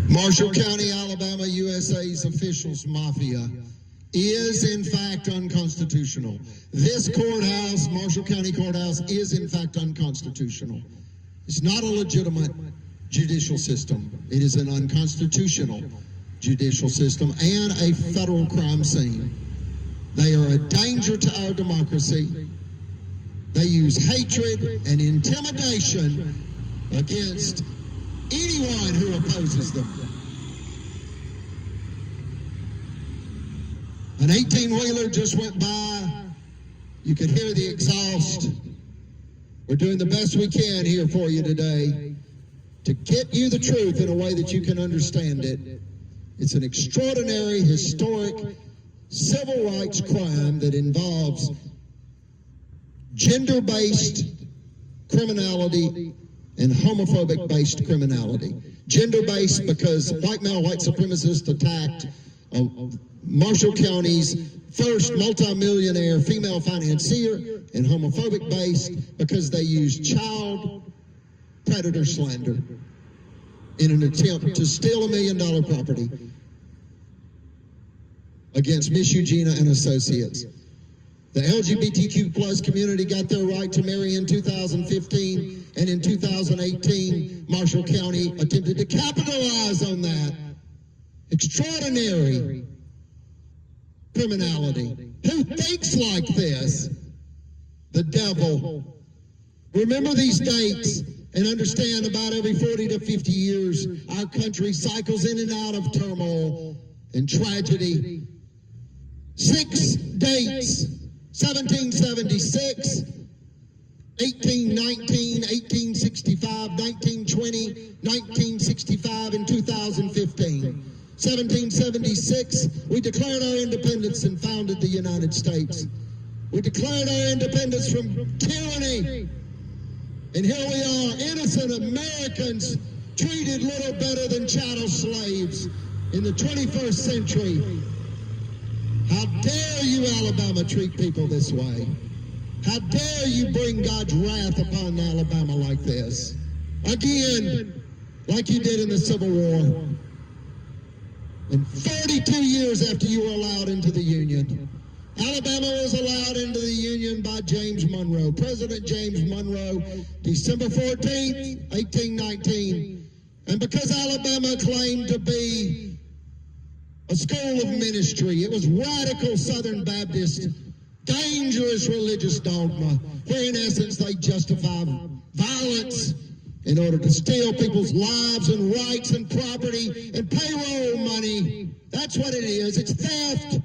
Marshall County, Alabama, USA's officials mafia is in fact unconstitutional. This courthouse, Marshall County Courthouse, is in fact unconstitutional. It's not a legitimate judicial system. It is an unconstitutional judicial system and a federal crime scene. They are a danger to our democracy. They use hatred and intimidation against anyone who opposes them. An 18-wheeler just went by. You could hear the exhaust. We're doing the best we can here for you today to get you the truth in a way that you can understand it. It's an extraordinary, historic, civil rights crime that involves gender-based criminality and homophobic-based criminality. Gender-based because white male, white supremacists attacked Marshall County's first multimillionaire female financier, and homophobic-based because they used child predator slander in an attempt to steal $1 million property against Miss Eugenia and associates. The LGBTQ plus community got their right to marry in 2015, and in 2018, Marshall County attempted to capitalize on that. Extraordinary criminality. Who thinks like this? The devil. Remember these dates and understand about every 40 to 50 years, our country cycles in and out of turmoil and tragedy. 6 dates: 1776, 1819, 1865, 1920, 1965, and 2015. 1776, we declared our independence and founded the United States. We declared our independence from tyranny. And here we are, innocent Americans, treated little better than chattel slaves in the 21st century. How dare you, Alabama, treat people this way? How dare you bring God's wrath upon Alabama like this? Again, like you did in the Civil War. And 32 years after you were allowed into the Union, Alabama was allowed into the Union by James Monroe, President James Monroe, December 14th, 1819. And because Alabama claimed to be a school of ministry, it was radical Southern Baptist, dangerous religious dogma, where in essence they justify violence in order to steal people's lives and rights and property and payroll money. That's what it is. It's theft.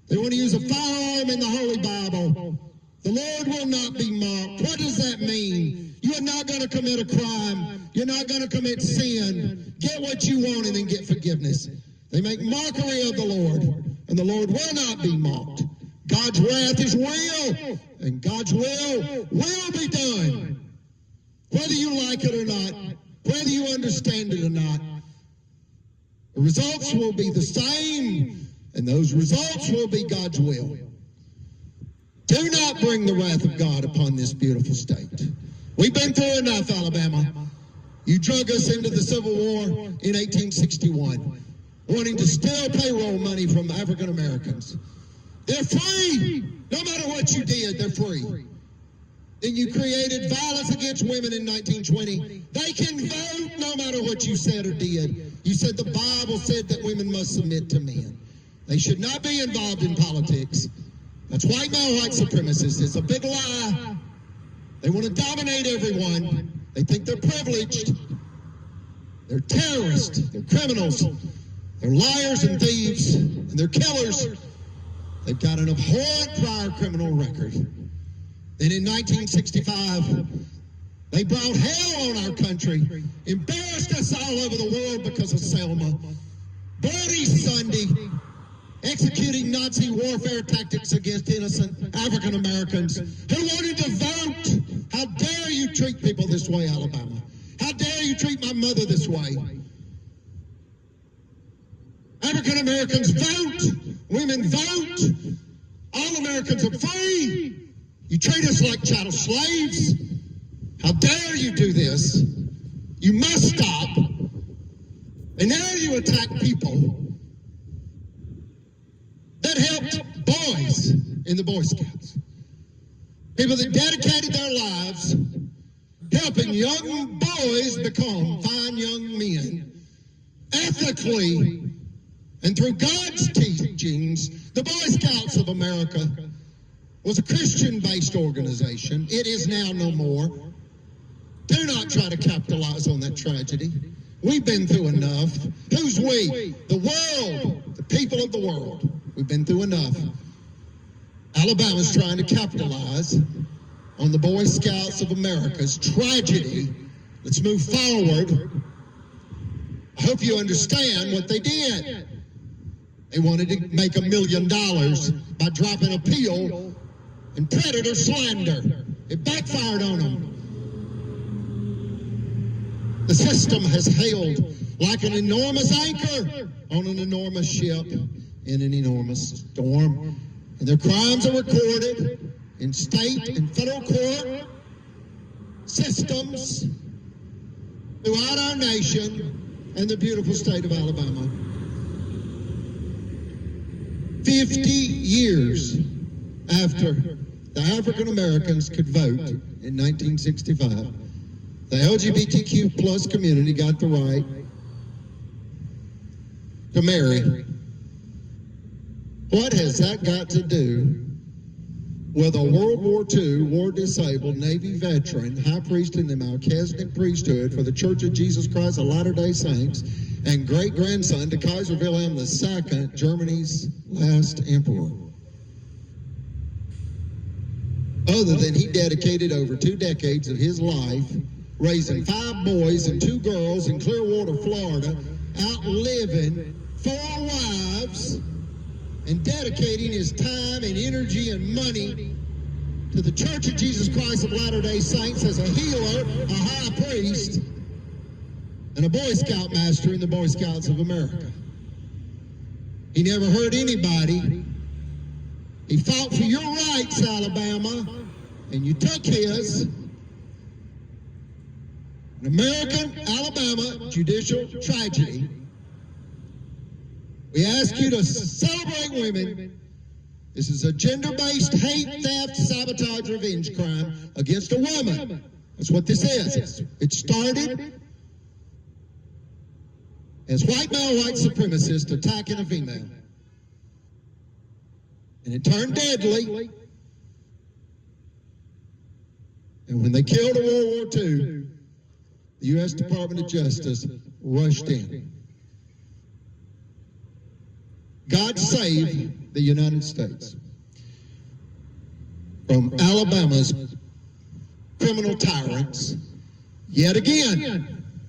They want to use a firearm in the Holy Bible. The Lord will not be mocked. What does that mean? You are not going to commit a crime. You're not going to commit sin. Get what you want and then get forgiveness. They make mockery of the Lord, and the Lord will not be mocked. God's wrath is real, and God's will be done. Whether you like it or not, whether you understand it or not, the results will be the same, and those results will be God's will. Do not bring the wrath of God upon this beautiful state. We've been through enough, Alabama. You drug us into the Civil War in 1861, wanting to steal payroll money from African Americans. They're free. No matter what you did, they're free. Then you created violence against women in 1920. They can vote no matter what you said or did. You said the Bible said that women must submit to men. They should not be involved in politics. That's white male white supremacists. It's a big lie. They want to dominate everyone. They think they're privileged. They're terrorists. They're criminals. They're liars and thieves. And they're killers. They've got an abhorrent prior criminal record. Then in 1965, they brought hell on our country, embarrassed us all over the world because of Selma. Bloody Sunday, executing Nazi warfare tactics against innocent African Americans who wanted to vote. How dare you treat people this way, Alabama? How dare you treat my mother this way? African Americans vote. Women vote. All Americans are free. You treat us like chattel slaves. How dare you do this? You must stop. And And now you attack people that helped boys in the Boy Scouts. People that dedicated their lives helping young boys become fine young men, ethically, and through God's teachings. The Boy Scouts of America was a Christian-based organization. It is now no more. Do not try to capitalize on that tragedy. We've been through enough. Who's we? The world, the people of the world. We've been through enough. Alabama's trying to capitalize on the Boy Scouts of America's tragedy. Let's move forward. I hope you understand what they did. They wanted to make $1 million by dropping a pill and predator slander. It backfired on them. The system has held like an enormous anchor on an enormous ship in an enormous storm. And their crimes are recorded in state and federal court systems throughout our nation and the beautiful state of Alabama. 50 years after the African Americans could vote in 1965, the LGBTQ plus community got the right to marry. What has that got to do with a World War II, war-disabled Navy veteran, high priest in the Melchizedek priesthood for the Church of Jesus Christ of Latter-day Saints, and great-grandson to Kaiser Wilhelm II, Germany's last emperor? Other than he dedicated over 2 decades of his life raising 5 boys and 2 girls in Clearwater, Florida, outliving 4 wives, and dedicating his time and energy and money to the Church of Jesus Christ of Latter-day Saints as a healer, a high priest, and a Boy Scout master in the Boy Scouts of America. He never hurt anybody. He fought for your rights, Alabama, and you took his. An American Alabama judicial tragedy. We ask you to celebrate women. This is a gender-based hate, theft, sabotage, revenge crime against a woman. That's what this is. It started as white male white supremacists attacking a female. And it turned deadly. And when they killed in World War II, the U.S. Department of Justice rushed in. God save the United States from Alabama's criminal tyrants yet again.